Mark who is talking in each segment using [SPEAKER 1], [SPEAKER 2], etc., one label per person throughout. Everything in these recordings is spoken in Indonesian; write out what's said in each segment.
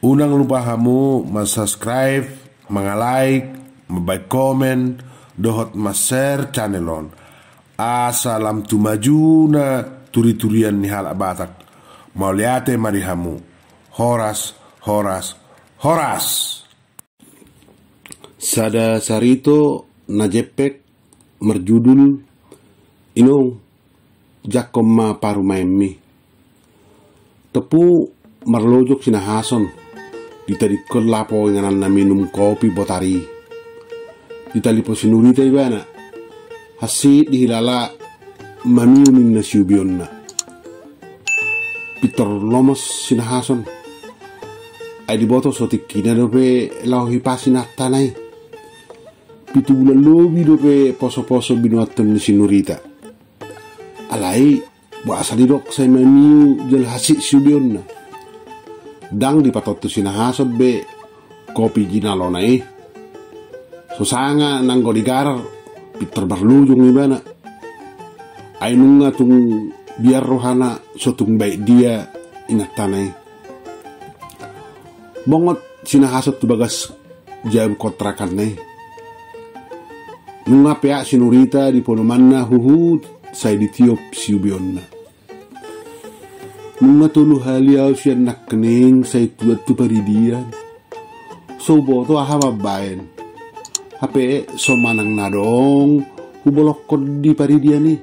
[SPEAKER 1] Unang lupa hamu subscribe, like, komen, dohot share channelon. Asalam tumajuna turi-turian ni hal abatak. Mauliate mari hamu. Horas.
[SPEAKER 2] Sada sarito najepek merjudul inong jakom ma parumaemi. Tepu marlojok sinahason ditarikon lapo nganan na minum kopi botari. Ditalipo sinurita ibana hasi dihilala mamiunin na siubion na. Pitor lomos sinahason ay diboto sotik kina dope lau hipasin atanay. Pitu bulan lobi dope poso-poso binuatan ni sinurita. Alai bu asalirok say mamiu jel hasi siubion na. Dang dipatoto sinahasod be kopi ginalonay. Susanga nang godigarar pitor barlujong ibana. Ay nunga tung biar rohana sotung baik dia inatanay. Bongot sinahasot tu bagas jam kontrakan nai. Nunga pea sinurita di ponomanna huhut say ditiop siubion na. Nunga tulu haliaw siya nakkening say tuat tu paridian. So boto aha mabayan. Hape so manang nadong hubolok ko di paridian ni.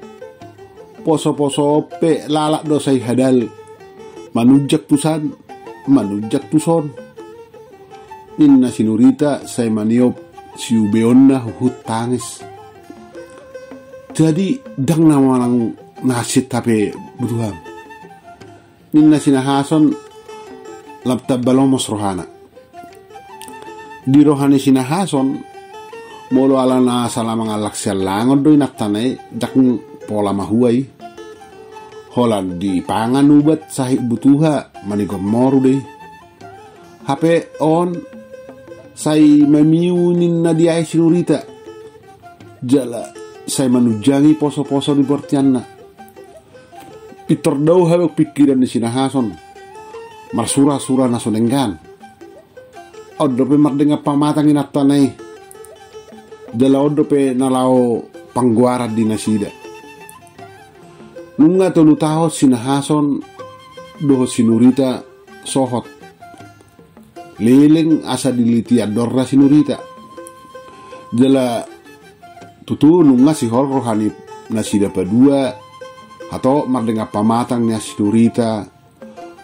[SPEAKER 2] Poso-poso pe lalak do say hadal. Manujak tusan, manujak tuson. Inna sinurita say maniop siubeon na huhut tangis. Jadi dang nawalang nasit tapi butuhan. Ninna sinahason labtab balomos rohana. Di rohani sinahason molo ala na salamang alak sialangon do inaktanay dakng pola mahuay. Holan di pangan ubat sahik butuha manigom moru deh. HP on say mamiunin na diay sinurita. Jala say manujangi poso-poso di portian na. Pitor daw hawak pikiran ni sinahason. Marsura-sura na sunenggan. Odo pe mardenga pamatang inatanay. Jala odo pe nalao pangguara di nasida. Nunga tolu taho sinahason doho sinurita sohot. Leleng asa diliti adorra sinurita. Jala tutu nunga si hol rohani nasida padua atau mardenga pamatang ni sinurita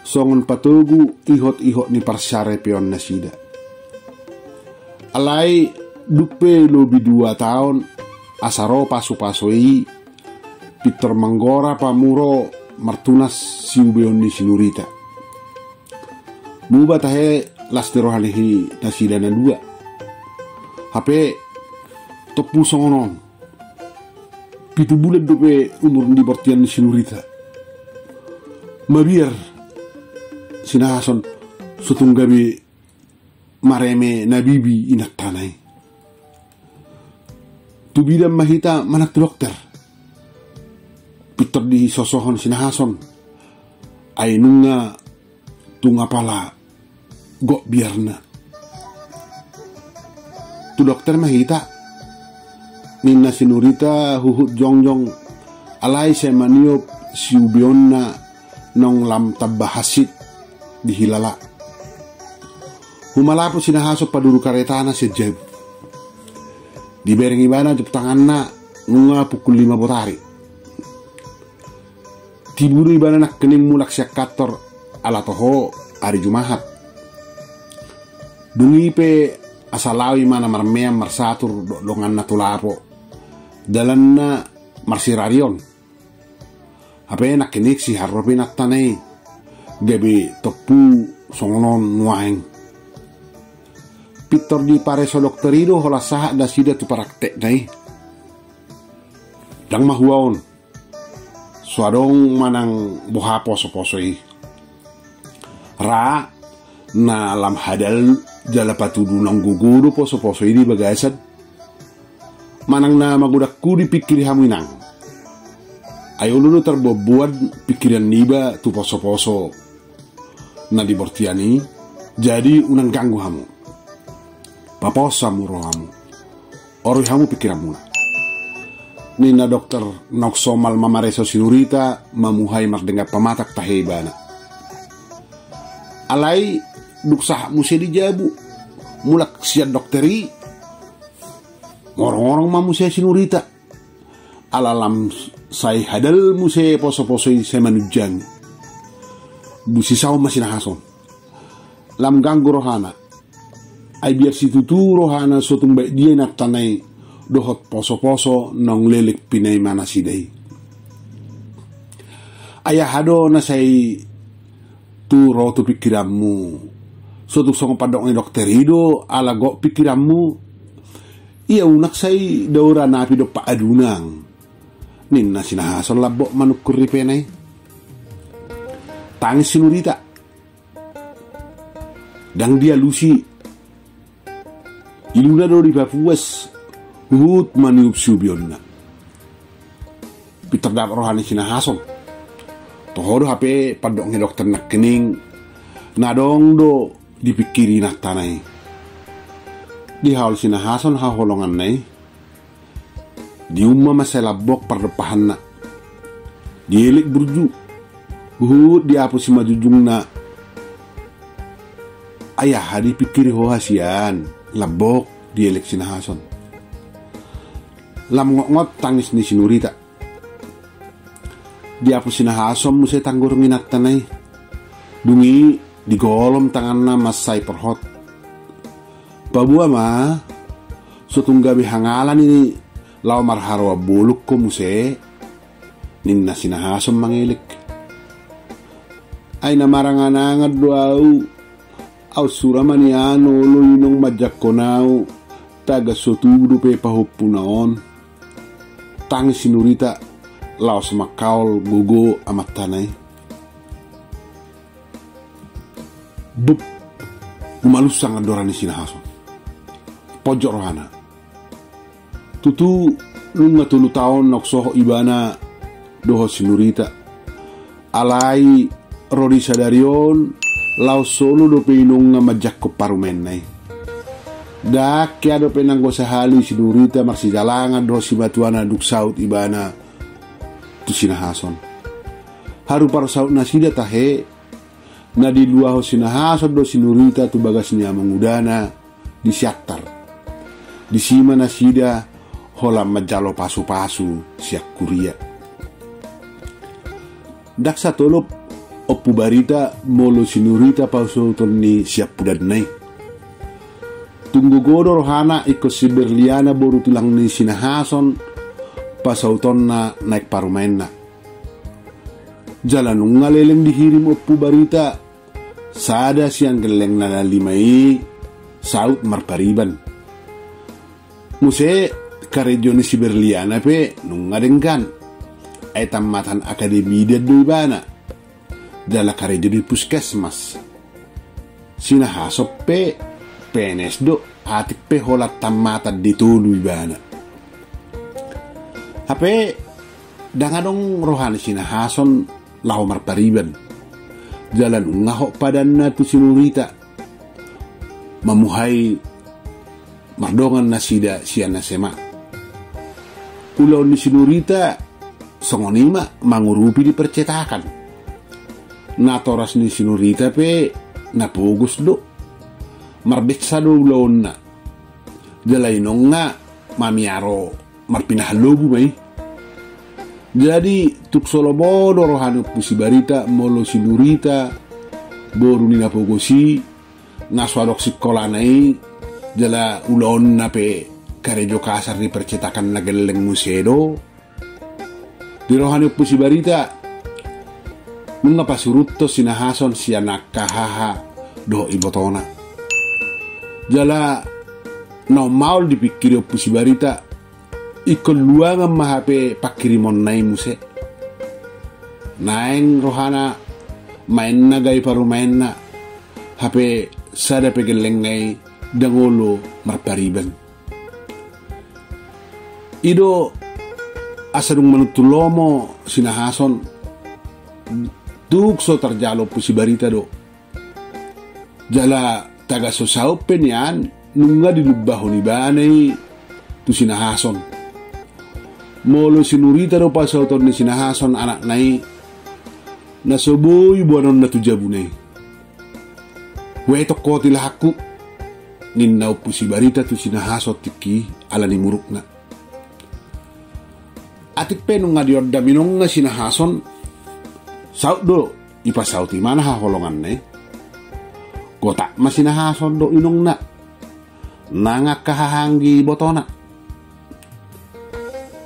[SPEAKER 2] songon patugu ihot-ihot ni parsare peon nasida. Alai dupe lobi 2 tahun asaro pasu-pasui Peter Manggora pamuro martunas siubeon ni sinurita. Buba tahe las terohalihi nasida na 2. Hape topu songonon. Pitu bulan dope umur di portian ni sinurita. Mabiar sinahason sutunggabi mareme nabibi inaktanay. Tubidam mahita manak dokter. Peter di sosohon sinahason ay nunga tunga pala go biarna. Tu dokter mahita ninna sinurita huhut jongjong alay say maniop siubion na nong lam tabahasit di hilala. Humalapo sinahaso paduru karetana si Jeb. Di bereng ibana tangan na nunga pukul 5 botari. Tiburu ibana nak kening mulak siak kator ala toho hari Jumahat. Dungi pe asalawi mana marmeam marsatur dongan na tulapo. Dalan na marsirarion. Hape nak kenik si harrope nak tanay. Gabi topu songonon nuaeng. Pitor di pareso dokterido hola saha da sida tu paraktek nai. Dang mahuaon. Suadong manang boha poso-poso i. Ra na lam hadal jala patudu nang gugudo poso-poso ini bagasan. Manang na magudakku dipikir haminang. Ayo lulu terbobuat pikiran niba tu poso-poso. Na di bortiani Jadi unang ganggu hamu. Paposamu rohamu. Oro hamu pikiranmu. Nina dokter noksomal mamareso sinurita mamuhay mardenga pamatak tahebana. Alai duksah muse dijabu. Mulak siya dokteri. Orang-orang mamusia sinurita. Alalam say hadal muse poso-posoi semanujang. Busisaw masinahason. Lam ganggu rohana. Ay biar si tutu rohana sotung baik dia nak tanay dohot poso-poso nong lelik pinay mana siday. Ayah hado na say turo tu pikiranmu. Sotung song padok ni dokter hido ala go pikiranmu. Iya unak say daura napi do pa adunang. Ninna sinahason labok manukur ripenay. Tangis sinurita. Dang dia lusi. Iluna do di Papuas hut maniup subion na. Piterdap rohani sinahason. Tohodo hape padok ni dokter nak kening. Nadong do dipikiri nak tanay. Di haul sinahason haholongan nay. Di umma masalabok pardepahan na. Di elik burju. Hut di apu si majujung na. Ayah hadi pikiri hohasian. Labok di elek sinahason. Lam ngot tangis ni sinurita. Di apu sinahason musay tanggur minat tanay. Dungi di golom tangan na masay perhot. Babua ma sutong gabi hangalan ini law marharwa buluk ko musay. Ninna sinahason mangilik. Ay namaranganangad doaw. Aw suraman yan olo yunong madyak ko nao taga sotudo pe pahupu naon. Tangis sinurita laos makaol gugo amat tanay. Bup umalusang adoran ni sinahason. Pojok rohana. Tutu nung nga 10 taon noksoho ibana doho sinurita. Alai rodi sadarion lau solo do pinung nga majak ko parumenay. Dak kaya do penang go sahali sinurita marsijalangan do si batuana duk saut ibana tu sinahason. Haru para saut nasida tahe na di luaho sinahason do sinurita tu bagasnya mengudana di syaktar. Di sima nasida holam majalo pasu-pasu siak kuria. Dak satolop Oppu barita molo sinurita pausoton ni siap pudanay. Tunggu godo rohana iko si Berliana boru tulang ni sinahason pasauton na naik parumain na. Jalan ngaleleng dihirim oppu barita sada siang geleng na limai saut marpariban. Muse karejo ni si Berliana pe nungadengkan ay tamatan akademi dia duibana. Dala karejo di puskesmas. Sinahasop pe penes do atik pe holat tamatan ditului bana. Hape dangadong rohani sinahason lahu marpariban. Jalan ngahok padan na tu sinurita. Mamuhay mardongan na sida siya na sema. Ulaw ni sinurita songonima mangurupi di percetakan. Natoras ni sinurita pe napugus do marbeksa do ulon na jalainong nga mamiaro marpinahalobu may. Jadi tuk solobodo rohano pusi barita molo sinurita boru ni napugusi naswadok sikola nai jala ulon na pe karejo kasar di percetakan na geleng musedo di rohano pusi barita. Mengapa surutto sinahason siya nakahaha do ibotona. Jala no maul dipikiri oppu si barita ikon luangan mahape pakirimon nai muse. Naeng rohana main na gay parumain na hape sada pegeleng ngai dangolo marpariban. Ido asadung manutulomo sinahason duk so terjalo pusi barita do Jala taga sosau penyan nunga dilubahon ibanay tu sinahason. Molo sinurita do pasauton ni sinahason anak nai nasoboy buanon na tujabunay. Wetok ko tilahaku ninnaw po si barita tu sinahasot tiki ala ni muruk na. Atik penong nga diorda minong nga sinahason saut do ipasauti mana haholongan na Kota masinahason do inong na nangak kahahanggi botona.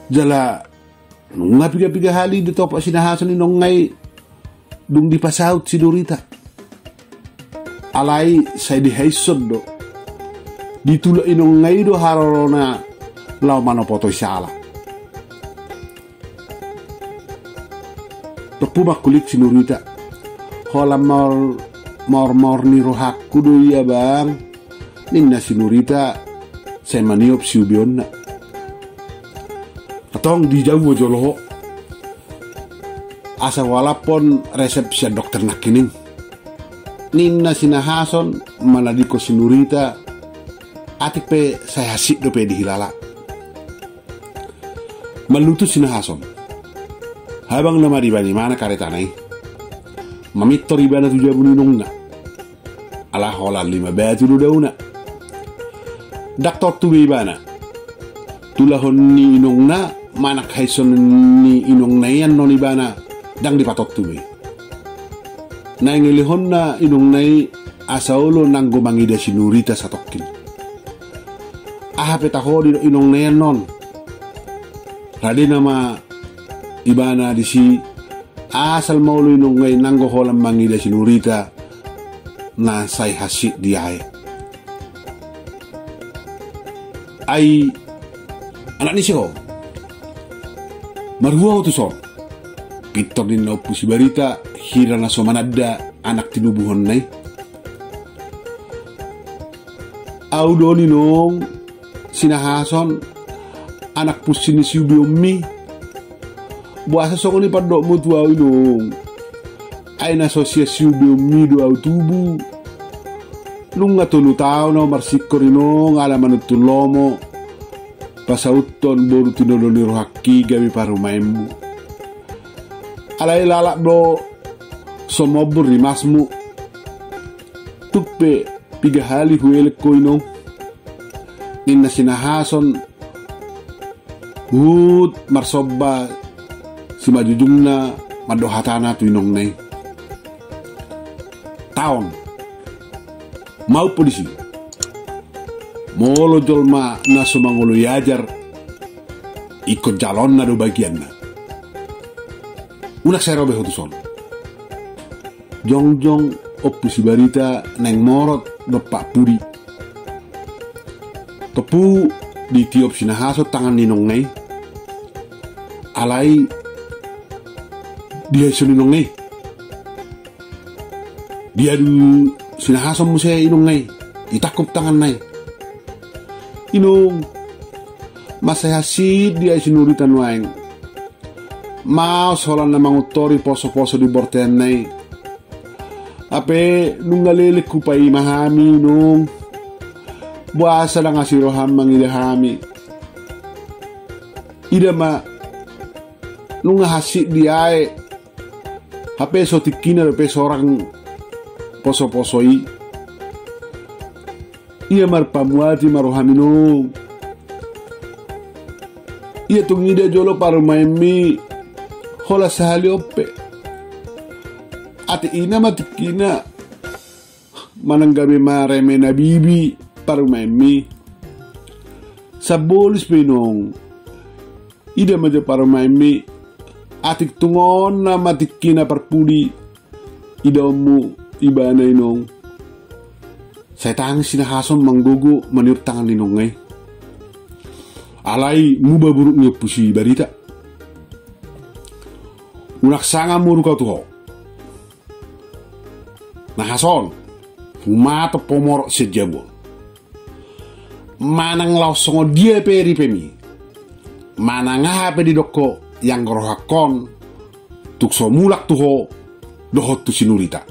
[SPEAKER 2] Jala nung nga piga-piga hali dito pa sinahason inong ngay dung dipasaut si Dorita. Alay say di haisod do ditula inong ngay do haroro na law manopotoy siya ala. Tapumak kulit si Dorita. Hola mor ni rohak kudo ya bang. Ninna si Dorita say maniop si ubion na. Atong di jauh mo joloho. Asa walapon resep siya dokter nakining. Ninna sinahason manadiko si Dorita atik pe saya hasik do pe dihilala. Maluto sinahason. Habang nama di mana kareta nai. Mamito riba na tuja buninong na. Ala hola 5 batu do daw na. Daktor tu riba na. Tulahon ni inong na manak haison ni inong na yan no riba na dang dipatot tu be. Naingilihon na inong nai asaulo nang gumangida si Dorita sa tokin. Ahapet ako di inong na yan non. Radi nama ibana di si asal maulo inong ngay nanggo holang mangida si Dorita na say hasik di ay anak ni siya maruwa to son pitor din na upo si barita hira na somanada anak tinubuhon na audo ninong sinahason anak pusin ni si ubiomi buasa soko ni padok mo tuaw inong ay nasosiasyon biomi do au tubu nung nga tulu tao na marsikor inong alaman utun lomo pasauton boru tinolon ni rohaki gabi parumain mo alay lalak do somobor rimas mo tukpe pigahali huelek ko inong nin na sinahason hut marsoba si majujung na madohatana tu inong na taon mau polisi molo jolma na sumangulo yajar ikut jalon na do bagian na unak saya robe hutuson jong opu si barita neng morot bapak puri tepu di tiop sinahasot tangan ninong nai alai dia suninong nai dia du sinahason mo siya inong nai itakop tangan nai inong masayasid dia sinuritan waing mau solan na mangutori poso-poso di borten nai ape nungalele kupay mahami nung buasa lang asiroham mangidahami ida ma nunga hasik diae hape so tikina hape sorang poso-posoi iya marpamuati marohami nung iya tungida jolo parumaimi hola sahali ope ati ina matikina mananggabi mareme na bibi parumaimi sa bolis pinong ida maja parumaimi atik tungon na matikina parpudi ida mu ibana inong saya tangis sinahason manggugo maniup tangan ninong ngay alay muba buruk niyo pusi barita unak sanga muru kau tuho nahason humato pomorok sejabo manang lausongo dia peri pemi manang hape di doko yang gorohakon tuk so mulak tuho dohot tu sinurita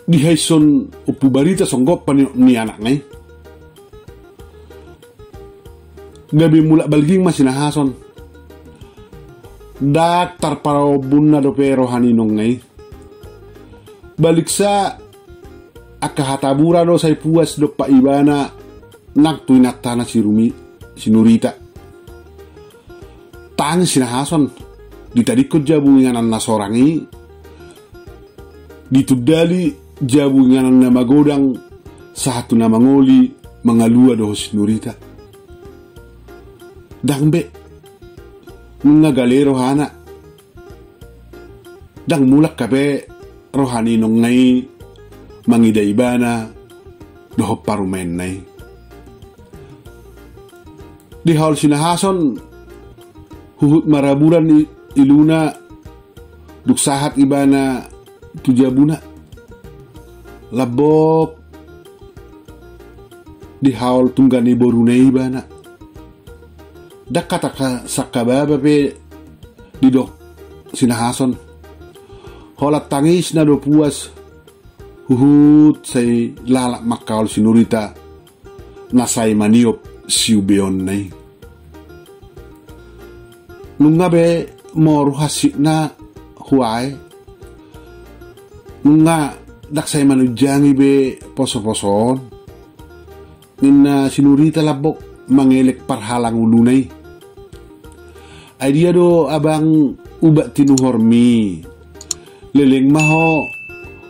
[SPEAKER 2] di haison upu barita songgop ni anak ngai. Gabi mula balging masih nahason. Daktar parao bunna do pero haninong ngai. Balik sa akahatabura do say puas do pa ibana nagtuinatana si Nurita. Tang sinahason ditadikot jabungan na sorangi ditudali jabungan na magodang sa hatu na mangoli mangalua do si Nurita. Dangbe mga galero hana dang mulak kape rohani nong ngai mangidaibana doho parumen nai. Di hal sinahason huhut maraburan iluna duksahat ibana tujabuna labok di hal tunggani borunei ibana dakata sakababa pe didok sinahason holat tangis na do puas huhut say lalak makal si Nurita nasay maniop siubeon nai. Nunga be moru hasik na huay nunga daksay manujangi be poso-poson nina si Nurita labok mangelek parhalang ulunay. Ay dia do abang ubat tinuhormi leleng maho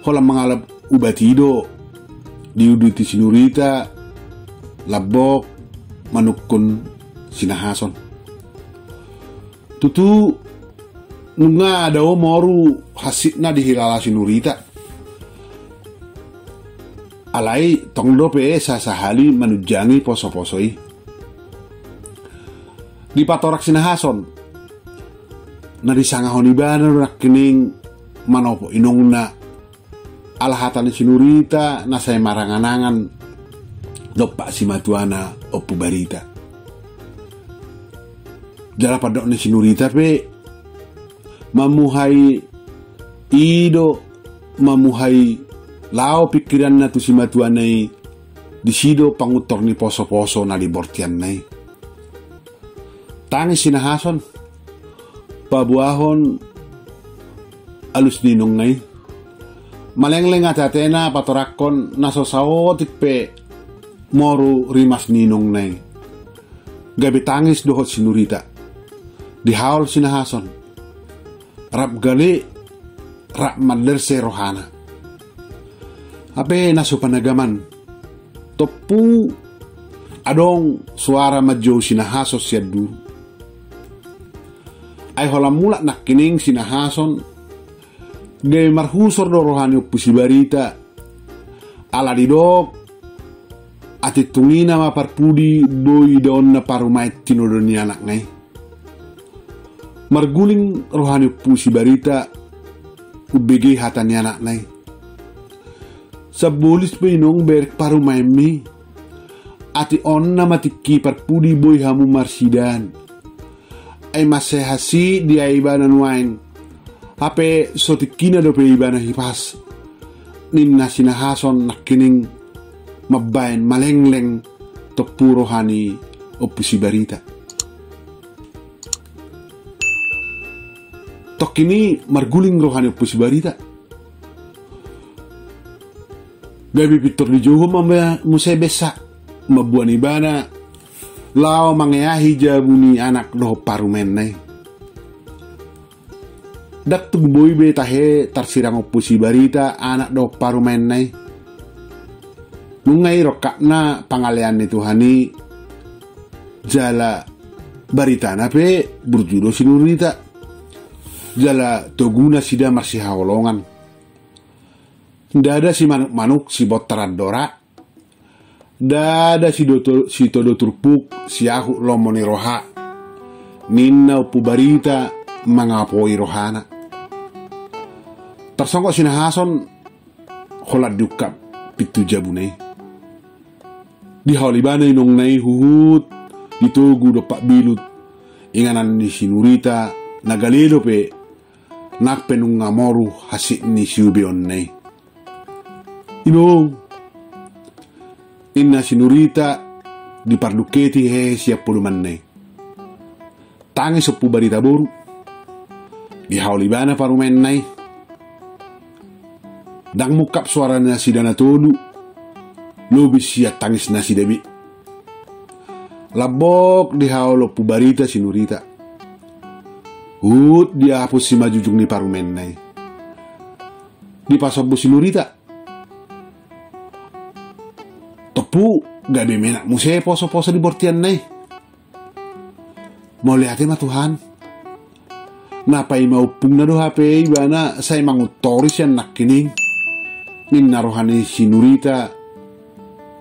[SPEAKER 2] holang mangalap ubatido diuduti si Nurita labok manukun sinahason. Tutu nunga daw moru hasik na dihilala si Nurita. Alay tongdo pe sasahali manujangi poso-posoi. Di patorak sinahason na disangahon ibana rakining manopo inong na alahatan ni si Nurita na say maranganangan dopa si matuana o pubarita. Jala padok ni si Nurita pe mamuhay ido mamuhay lao pikiran na tu si matuana disido pangutor ni poso-poso na libortian na tangi sinahason pabuahon alus ninong ngay malengleng at atena patorakon nasosaotik pe moru rimas ninong nay gabi tangis dohot si Nurita dihaol sinahason rap gali rap madler se rohana ape nasupanagaman topu adong suara madjo sinahasos yaddu ay holam mula nakining sinahason gay marhusor do rohani upusi barita ala didok ati tungina maparpudi boy daon na parumait tinodon ni anak ngay marguling rohani upusi barita ubege hatan ni anak ngay sa bulis pinong berk parumay mi ati on na matiki parpudi boy hamu marsidan ay masehasi di aibanan wain hape sotikina do pe ibana hipas ninna sinahason nakining mabayan malengleng to puro hani opusi barita tokini marguling rohani opusi barita gabi pitor di joho mamaya musebesa mabuan ibana lao mangayahi jabuni anak doh parumen nay dak tugboy be tahe tarsirang opusi barita anak doh parumen nay nungay rokak na pangalian ni Tuhani jala barita na pe burjudo si Nurita jala toguna sida masih hawolongan dada si manuk-manuk si botaran dora dada si todo turpuk si ahu lomoni roha ninna upu barita mangapoi rohana tersongkok sinahason holat dukap pitu jabune di halibana inong nai huhut ditugu do pak bilut inganan ni si Nurita nagaledo pe nak penung ngamoru hasik ni siubeon nai Inong, inna sinurita di parduketi siap pulumanne. Tangi sopu barita boru. Di haulibana parumennai. Dang mukap suaranya si dana tolu. Lobi siat tangis nasi debi. Labok di haulo pu barita sinurita. Dia hapus si majujung ni parumennai. Di pasobu sinurita. Tepu gade menak muse poso-poso di bortian nai. Mau lihatnya mah Tuhan. Napai mau pung na do HP ibana saya mangutoris yan nakining. Nin narohani sinurita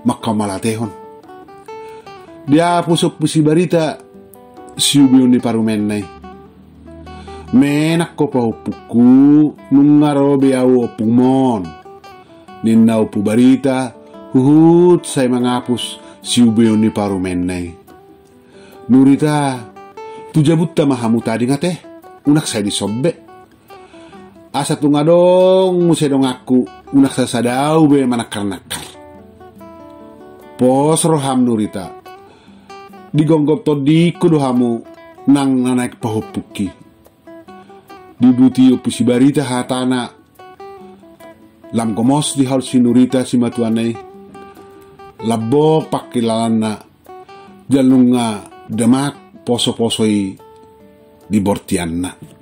[SPEAKER 2] makamalatehon. Dia pusok pusi barita siubiun di parumennai. Menak ko pa upuku nungaro beau opumon. Ninna upu barita huhut saya mangapus siubiun di parumennai. Nurita tujabutta mahamu tadi ngate unak saya disobbe. Asa tungadong musedong aku unak saya sadau be manakar-nakar. Pos roham Nurita digonggop todi kudohamu nang naik pahupuki. Dibuti upusi barita hatana lam komos di hal si Nurita si matuanai labo pakilalana jalunga demak poso-posoi di bortianna.